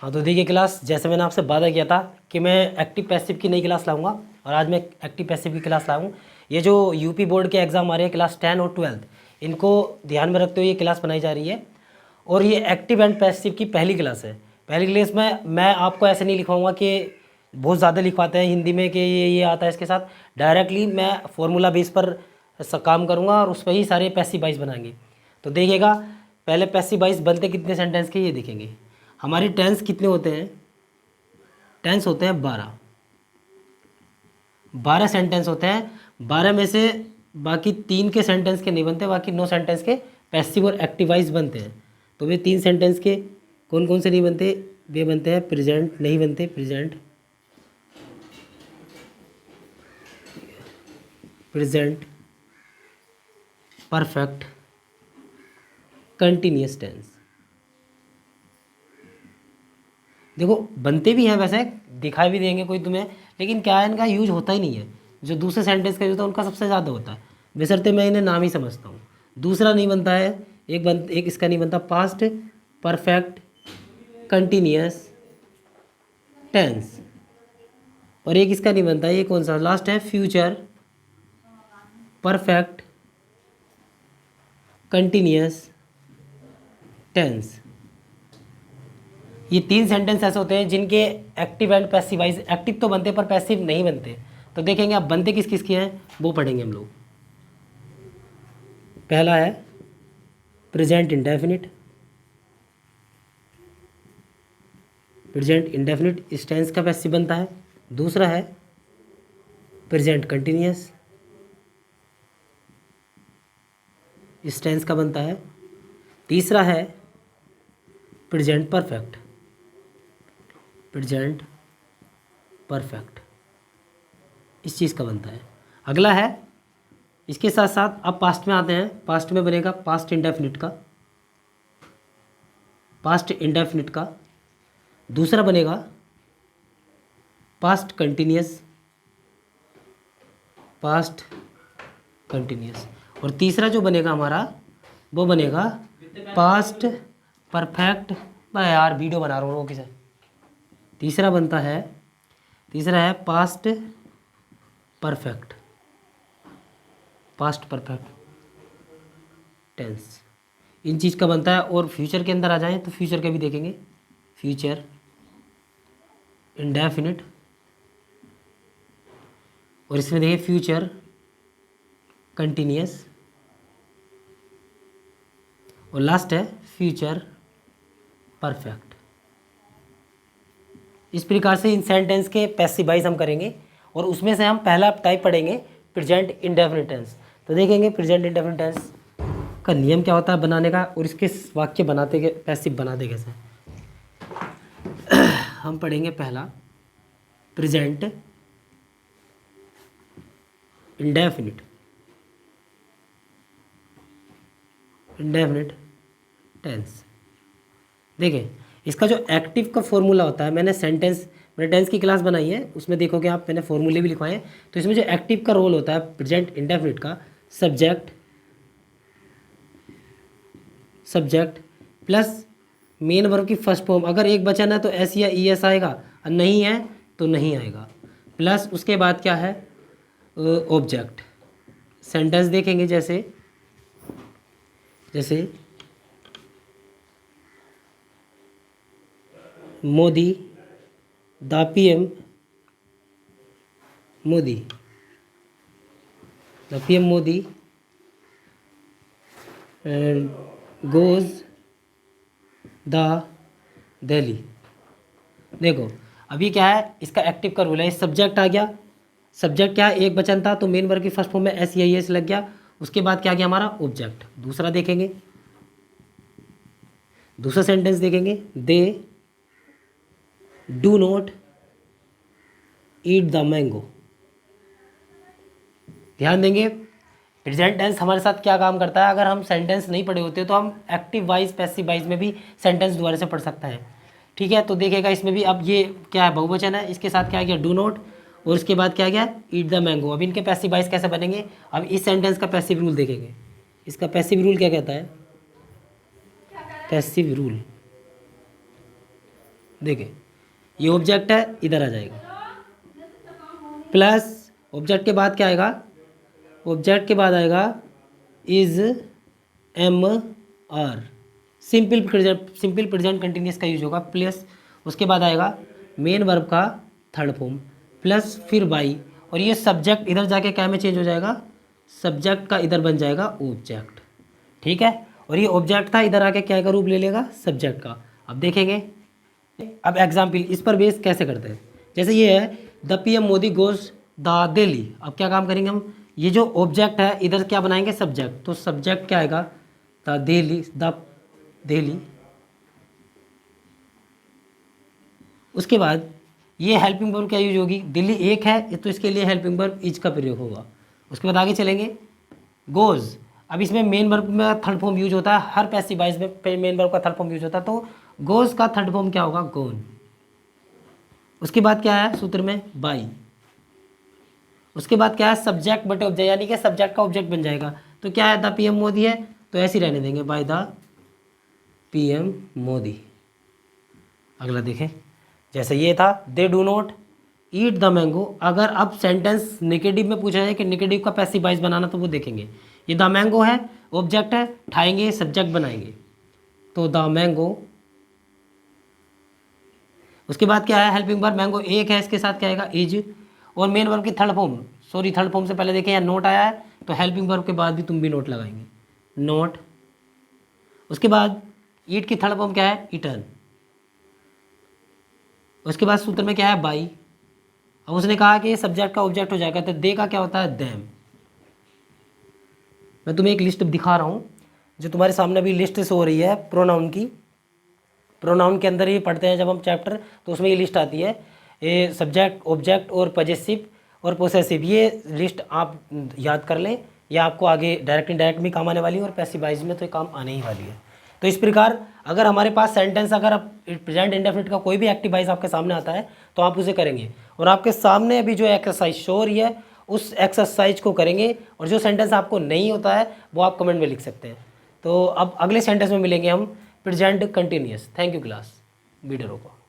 हाँ तो देखिए क्लास, जैसे मैंने आपसे वादा किया था कि मैं एक्टिव पैसिव की नई क्लास लाऊंगा, और आज मैं एक्टिव पैसिव की क्लास लाऊं। ये जो यूपी बोर्ड के एग्ज़ाम आ रहे हैं क्लास 10 और 12, इनको ध्यान में रखते हुए ये क्लास बनाई जा रही है। और ये एक्टिव एंड पैसिव की पहली क्लास है। पहली क्लास में मैं आपको ऐसे नहीं लिखवाऊंगा कि बहुत ज़्यादा लिखवाते हैं हिंदी में कि ये आता है इसके साथ। डायरेक्टली मैं फॉर्मूला बेस पर काम करूँगा और उस पर ही सारे पैसिव वाइज बनाएंगे। तो देखिएगा, पहले पैसिव वाइज बनते कितने सेंटेंस के ये देखेंगे। हमारे टेंस कितने होते हैं? टेंस होते हैं 12। 12 सेंटेंस होते हैं। 12 में से बाकी 3 के सेंटेंस के नहीं बनते, बाकी 9 सेंटेंस के पैसिव और एक्टिव वाइज बनते हैं। तो वे 3 सेंटेंस के कौन कौन से नहीं बनते? वे बनते हैं प्रेजेंट नहीं बनते, present, present perfect, continuous tense. देखो बनते भी हैं वैसे, दिखाई भी देंगे कोई तुम्हें, लेकिन क्या है, इनका यूज होता ही नहीं है। जो दूसरे सेंटेंस का यूज होता है उनका सबसे ज़्यादा होता है, बशर्ते मैं इन्हें नाम ही समझता हूँ। दूसरा नहीं बनता है, एक इसका नहीं बनता, पास्ट परफेक्ट कंटिन्यूअस टेंस। और एक इसका नहीं बनता, ये कौन सा लास्ट है? Future perfect continuous tense. ये 3 सेंटेंस ऐसे होते हैं जिनके active and passive wise, active तो बनते पर पैसिव नहीं बनते। तो देखेंगे अब बनते किस किस के हैं, वो पढ़ेंगे हम लोग। पहला है प्रेजेंट इंडेफिनिट, प्रेजेंट इंडेफिनिट इस टेंस का पैसिव बनता है। दूसरा है प्रेजेंट कंटिन्यूअस, इस टेंस का बनता है। तीसरा है प्रेजेंट परफेक्ट, प्रेजेंट परफेक्ट इस चीज़ का बनता है। अगला है, इसके साथ साथ अब पास्ट में आते हैं। पास्ट में बनेगा पास्ट इंडेफिनिट का, पास्ट इंडेफिनिट का। दूसरा बनेगा पास्ट कंटिन्यूअस, पास्ट कंटिन्यूअस। और तीसरा जो बनेगा हमारा वो बनेगा पास्ट परफेक्ट। मैं यार वीडियो बना रहा हूँ, ओके सर। तीसरा बनता है, तीसरा है past perfect, past perfect tense इन चीज़ का बनता है। और फ्यूचर के अंदर आ जाएं तो फ्यूचर के भी देखेंगे। फ्यूचर इंडेफिनिट, और इसमें देखिए फ्यूचर कंटिन्यूअस, और लास्ट है फ्यूचर परफेक्ट। इस प्रकार से इन सेंटेंस के पैसिव वाइज हम करेंगे, और उसमें से हम पहला टाइप पढ़ेंगे प्रेजेंट इंडेफिनिट टेंस। तो देखेंगे प्रेजेंट इंडेफिनिट टेंस का नियम क्या होता है बनाने का, और इसके वाक्य बनाते के पैसिव बनाते कैसे। हम पढ़ेंगे पहला प्रेजेंट इंडेफिनिट, इंडेफिनिट टेंस। देखिए इसका जो एक्टिव का फॉर्मूला होता है, मैंने टेंस की क्लास बनाई है, उसमें देखोगे आप, मैंने फॉर्मूले भी लिखवाए हैं। तो इसमें जो एक्टिव का रोल होता है प्रेजेंट इंडेफिनिट का, subject, subject plus main verb की फर्स्ट फॉर्म। अगर एक वचन है तो एस या ई एस आएगा, और नहीं है तो नहीं आएगा। प्लस उसके बाद क्या है, ऑब्जेक्ट। सेंटेंस देखेंगे जैसे जैसे Modi, the PM, Modi, the PM Modi goes the Delhi. देखो अभी क्या है, इसका एक्टिव का रूल है, सब्जेक्ट आ गया। सब्जेक्ट क्या है, एक वचन था तो मेन वर्ब की फर्स्ट फॉर्म में एस या एस लग गया। उसके बाद क्या गया हमारा, ऑब्जेक्ट। दूसरा देखेंगे, दूसरा सेंटेंस देखेंगे, they do not eat the mango. ध्यान देंगे प्रेजेंट टेंस हमारे साथ क्या काम करता है। अगर हम सेंटेंस नहीं पढ़े होते तो हम एक्टिव वाइज पैसिव वाइज में भी सेंटेंस दोबारा से पढ़ सकता है। ठीक है, तो देखिएगा इसमें भी अब ये क्या है, बहुवचन है, इसके साथ क्या गया, डू नॉट, और इसके बाद क्या गया, ईट द मैंगो। अब इनके पैसिव वाइज कैसे बनेंगे, अब इस सेंटेंस का पैसिव रूल देखेंगे। इसका पैसिव रूल क्या कहता है, पैसिव रूल देखिए ये ऑब्जेक्ट है, इधर आ जाएगा, प्लस ऑब्जेक्ट के बाद क्या आएगा, ऑब्जेक्ट के बाद आएगा is am are, simple present continuous का यूज होगा, प्लस उसके बाद आएगा मेन वर्ब का थर्ड फॉर्म, प्लस फिर बाई, और ये सब्जेक्ट इधर जाके क्या में चेंज हो जाएगा, सब्जेक्ट का इधर बन जाएगा ऑब्जेक्ट। ठीक है, और ये ऑब्जेक्ट था, इधर आके क्या का रूप ले लेगा, सब्जेक्ट का। अब देखेंगे, अब एग्जाम्पल इस पर बेस कैसे करते हैं। जैसे ये है the PM Modi goes the Delhi. अब क्या काम करेंगे हम, ये जो ऑब्जेक्ट है इधर क्या बनाएंगे, सब्जेक्ट, तो सब्जेक्ट क्या आएगा, द दिल्ली। उसके बाद ये हेल्पिंग वर्ब क्या यूज होगी, दिल्ली एक है तो इसके लिए हेल्पिंग वर्ब इज का प्रयोग होगा। उसके बाद आगे चलेंगे, गोज, अब इसमें मेन वर्ब में थर्ड फॉर्म यूज होता है, हर पैसिव वॉइस में मेन वर्ब का थर्ड फॉर्म यूज होता है, तो गोज का थर्ड फॉर्म क्या होगा, गोन। उसके बाद क्या है सूत्र में, बाई। उसके बाद क्या है, सब्जेक्ट बटे ऑब्जेक्ट, यानी कि सब्जेक्ट का ऑब्जेक्ट बन जाएगा। तो क्या है, द पीएम मोदी है तो ऐसे ही रहने देंगे, बाय द पीएम मोदी। अगला देखें, जैसे ये था they do not eat the mango. अगर अब सेंटेंस नेगेटिव में पूछा जाए कि नेगेटिव का पैसिव वॉइस बनाना, तो वो देखेंगे, ये द मैंगो है, ऑब्जेक्ट है, उठाएंगे सब्जेक्ट बनाएंगे, तो द मैंगो। उसके बाद क्या है, हेल्पिंग वर्ब, मैंगो एक है, इसके साथ क्या आएगा, इज, और मेन वर्ब की थर्ड फॉर्म से पहले देखें यहाँ नोट आया है, तो हेल्पिंग वर्ब के बाद भी तुम भी नोट लगाएंगे, नोट। उसके बाद ईट की थर्ड फॉर्म क्या है, इटन। उसके बाद सूत्र में क्या है, बाई। अब उसने कहा कि ये सब्जेक्ट का ऑब्जेक्ट हो जाएगा, तो दे का क्या होता है, देम। मैं तुम्हें एक लिस्ट दिखा रहा हूँ, जो तुम्हारे सामने अभी लिस्ट से हो रही है प्रोनाउन की। प्रोनाउन के अंदर ये पढ़ते हैं जब हम चैप्टर, तो उसमें ये लिस्ट आती है, ये सब्जेक्ट, ऑब्जेक्ट और पजेसिव और पोसेसिव। ये लिस्ट आप याद कर लें, या आपको आगे डायरेक्ट इनडायरेक्ट भी काम आने वाली है, और पैसिव वॉइस में तो ये काम आने ही वाली है। तो इस प्रकार अगर हमारे पास सेंटेंस, अगर आप प्रेजेंट इंडेफिनिट का कोई भी एक्टिव वॉइस आपके सामने आता है, तो आप उसे करेंगे, और आपके सामने अभी जो एक्सरसाइज शो हो रही है उस एक्सरसाइज को करेंगे, और जो सेंटेंस आपको नहीं होता है वो आप कमेंट में लिख सकते हैं। तो अब अगले सेंटेंस में मिलेंगे हम present continuous. Thank you class, video रोको।